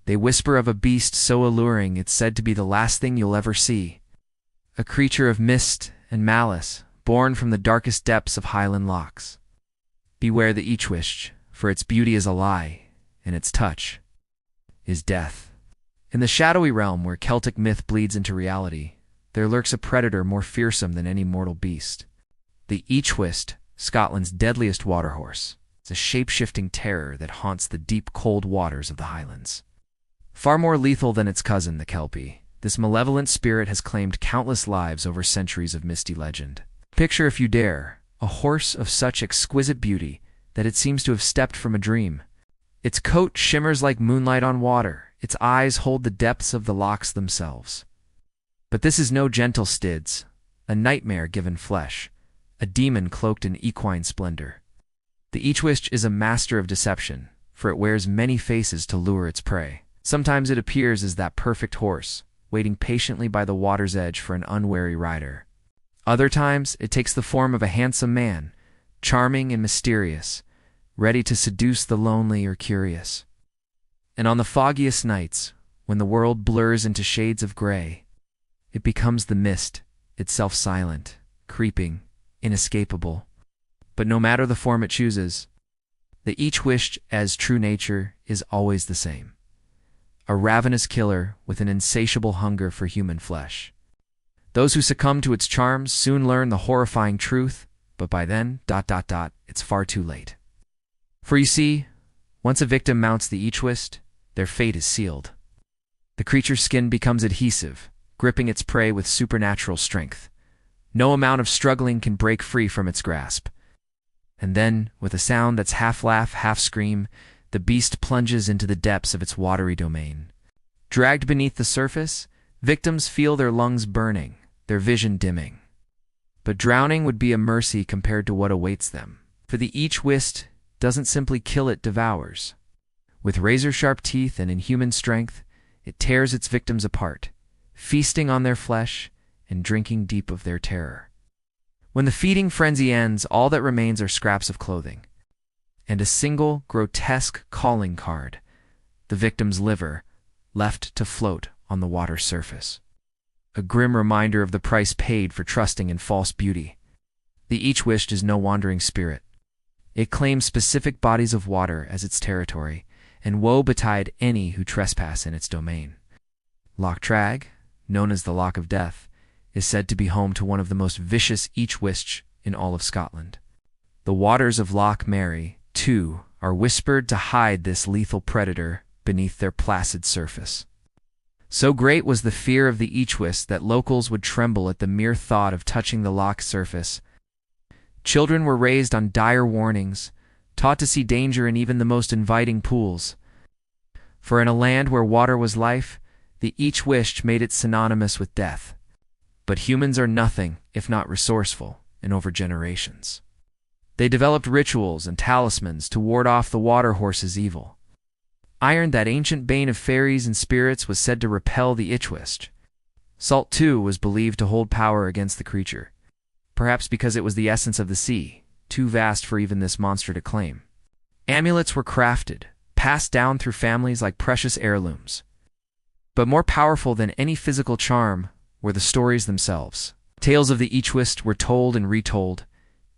They whisper of a beast so alluring it's said to be the last thing you'll ever see. A creature of mist and malice, born from the darkest depths of Highland lochs. Beware the Each-Uisge, for its beauty is a lie, and its touch is death. In the shadowy realm where Celtic myth bleeds into reality, there lurks a predator more fearsome than any mortal beast. The Each-Uisge, Scotland's deadliest waterhorse, is a shape-shifting terror that haunts the deep, cold waters of the Highlands. Far more lethal than its cousin, the Kelpie, this malevolent spirit has claimed countless lives over centuries of misty legend. Picture, if you dare, a horse of such exquisite beauty that it seems to have stepped from a dream. Its coat shimmers like moonlight on water, its eyes hold the depths of the lochs themselves. But this is no gentle Stids, a nightmare given flesh, a demon cloaked in equine splendor. The Each-Uisge is a master of deception, for it wears many faces to lure its prey. Sometimes it appears as that perfect horse, waiting patiently by the water's edge for an unwary rider. Other times, it takes the form of a handsome man, charming and mysterious, ready to seduce the lonely or curious. And on the foggiest nights, when the world blurs into shades of gray, it becomes the mist, itself silent, creeping, inescapable. But no matter the form it chooses, the Each-Uisge, as true nature, is always the same. A ravenous killer with an insatiable hunger for human flesh. Those who succumb to its charms soon learn the horrifying truth, but by then, it's far too late. For you see, once a victim mounts the Each-Uisge, their fate is sealed. The creature's skin becomes adhesive, gripping its prey with supernatural strength. No amount of struggling can break free from its grasp. And then, with a sound that's half laugh, half scream, the beast plunges into the depths of its watery domain. Dragged beneath the surface, victims feel their lungs burning, their vision dimming. But drowning would be a mercy compared to what awaits them. For the Each-Uisge doesn't simply kill, it devours. With razor-sharp teeth and inhuman strength, it tears its victims apart, feasting on their flesh and drinking deep of their terror. When the feeding frenzy ends, all that remains are scraps of clothing and a single grotesque calling card, the victim's liver, left to float on the water's surface. A grim reminder of the price paid for trusting in false beauty. The Each-Uisge is no wandering spirit. It claims specific bodies of water as its territory, and woe betide any who trespass in its domain. Loch Trag, known as the Loch of Death, is said to be home to one of the most vicious Each-Uisge in all of Scotland. The waters of Loch Mary, too, are whispered to hide this lethal predator beneath their placid surface. So great was the fear of the Each-Uisge that locals would tremble at the mere thought of touching the loch's surface. Children were raised on dire warnings, taught to see danger in even the most inviting pools. For in a land where water was life, the Each-Uisge made it synonymous with death. But humans are nothing if not resourceful, and over generations. They developed rituals and talismans to ward off the water horse's evil. Iron, that ancient bane of fairies and spirits, was said to repel the Each-Uisge. Salt, too, was believed to hold power against the creature, perhaps because it was the essence of the sea, too vast for even this monster to claim. Amulets were crafted, passed down through families like precious heirlooms. But more powerful than any physical charm were the stories themselves. Tales of the Each-Uisge were told and retold,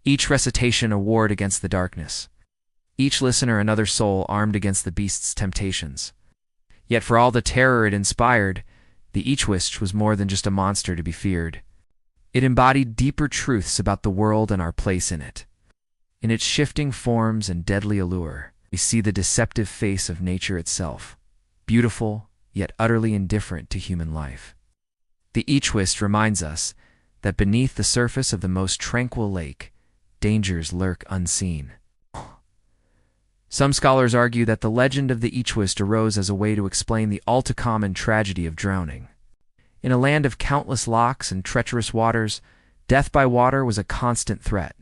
each recitation a ward against the darkness, each listener another soul armed against the beast's temptations. Yet for all the terror it inspired, the Each-Uisge was more than just a monster to be feared. It embodied deeper truths about the world and our place in it. In its shifting forms and deadly allure, we see the deceptive face of nature itself, beautiful yet utterly indifferent to human life. The Each-Uisge reminds us that beneath the surface of the most tranquil lake, dangers lurk unseen. Some scholars argue that the legend of the Each-Uisge arose as a way to explain the all-too-common tragedy of drowning. In a land of countless lochs and treacherous waters, death by water was a constant threat.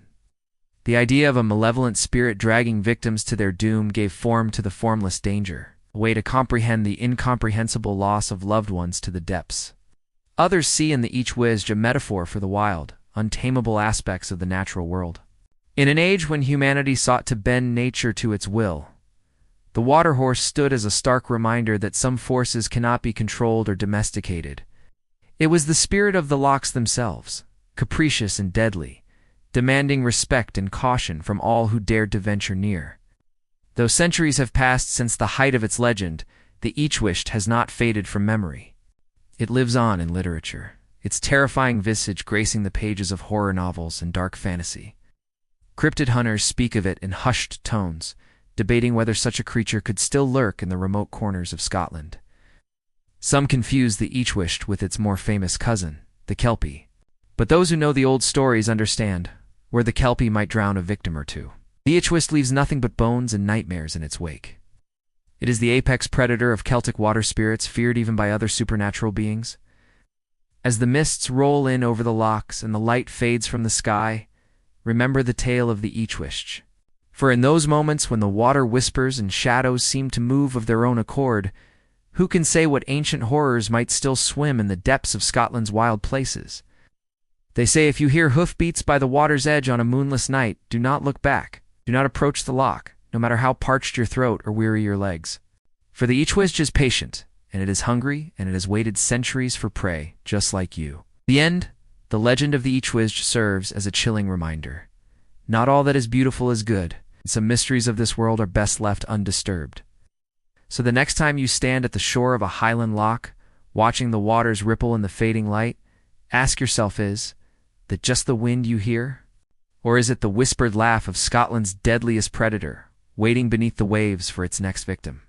The idea of a malevolent spirit dragging victims to their doom gave form to the formless danger, a way to comprehend the incomprehensible loss of loved ones to the depths. Others see in the Each-Uisge a metaphor for the wild, untamable aspects of the natural world. In an age when humanity sought to bend nature to its will, The water horse stood as a stark reminder that some forces cannot be controlled or domesticated. It was the spirit of the lochs themselves, capricious and deadly, demanding respect and caution from all who dared to venture near. Though centuries have passed since the height of its legend, the Each-Uisge has not faded from memory. It lives on in literature, its terrifying visage gracing the pages of horror novels and dark fantasy. Cryptid hunters speak of it in hushed tones, debating whether such a creature could still lurk in the remote corners of Scotland. Some confuse the Each-Uisge with its more famous cousin, the Kelpie. But those who know the old stories understand where the Kelpie might drown a victim or two. The Each-Uisge leaves nothing but bones and nightmares in its wake. It is the apex predator of Celtic water spirits, feared even by other supernatural beings. As the mists roll in over the lochs and the light fades from the sky, remember the tale of the Each-Uisge. For in those moments when the water whispers and shadows seem to move of their own accord, who can say what ancient horrors might still swim in the depths of Scotland's wild places? They say if you hear hoofbeats by the water's edge on a moonless night, do not look back. Do not approach the loch, no matter how parched your throat or weary your legs. For the Each-Uisge is patient, and it is hungry, and it has waited centuries for prey, just like you. The end, the legend of the Each-Uisge serves as a chilling reminder. Not all that is beautiful is good, and some mysteries of this world are best left undisturbed. So the next time you stand at the shore of a Highland loch, watching the waters ripple in the fading light, ask yourself, is that just the wind you hear? Or is it the whispered laugh of Scotland's deadliest predator, waiting beneath the waves for its next victim?